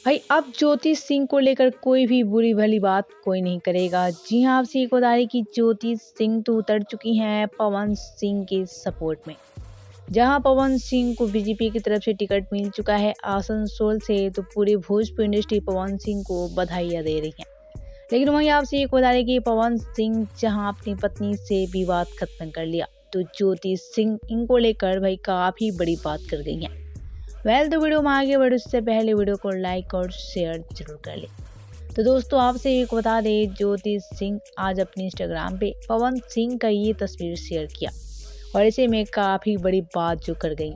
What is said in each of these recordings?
भाई अब ज्योति सिंह को लेकर कोई भी बुरी भली बात कोई नहीं करेगा। जी हाँ, आपसे एक बता रही कि ज्योति सिंह तो उतर चुकी हैं पवन सिंह के सपोर्ट में। जहां पवन सिंह को बीजेपी की तरफ से टिकट मिल चुका है आसनसोल से, तो पूरी भोजपुरी इंडस्ट्री पवन सिंह को बधाइयां दे रही है। लेकिन वहीं आपसे एक बता रही कि पवन सिंह जहां अपनी पत्नी से विवाद खत्म कर लिया, तो ज्योति सिंह इनको लेकर भाई काफी बड़ी बात कर गई है। तो वीडियो में आगे बढ़े उससे पहले वीडियो को लाइक और शेयर जरूर कर ले। तो दोस्तों आपसे एक बता दें, ज्योति सिंह आज अपने इंस्टाग्राम पे पवन सिंह का ये तस्वीर शेयर किया और ऐसे में काफी बड़ी बात जो कर गई।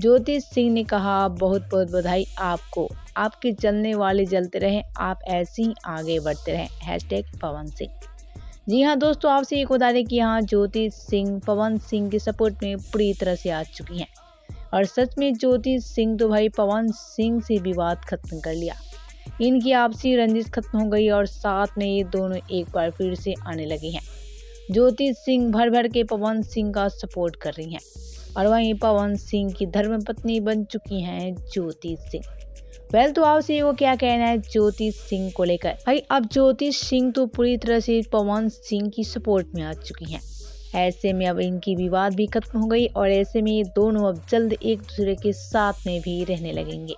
ज्योति सिंह ने कहा, बहुत बहुत बधाई आपको, आपके चलने वाले जलते रहें, आप ऐसे ही आगे बढ़ते रहें, #पवन सिंह। जी हाँ दोस्तों, आपसे एक बता दें कि यहाँ ज्योति सिंह पवन सिंह के सपोर्ट में पूरी तरह से आ चुकी हैं और सच में ज्योति सिंह तो भाई पवन सिंह से विवाद खत्म कर लिया। इनकी आपसी रंजिश खत्म हो गई और साथ में ये दोनों एक बार फिर से आने लगे हैं। ज्योति सिंह भर भर के पवन सिंह का सपोर्ट कर रही हैं और वहीं पवन सिंह की धर्मपत्नी बन चुकी हैं ज्योति सिंह। तो आपसे वो क्या कहना है ज्योति सिंह को लेकर? भाई अब ज्योति सिंह तो पूरी तरह से पवन सिंह की सपोर्ट में आ चुकी हैं। ऐसे में अब इनकी विवाद भी खत्म हो गई और ऐसे में ये दोनों अब जल्द एक दूसरे के साथ में भी रहने लगेंगे।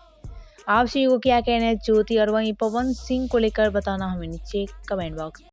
आपसे को क्या कहना है ज्योति और वहीं पवन सिंह को लेकर बताना हमें नीचे कमेंट बॉक्स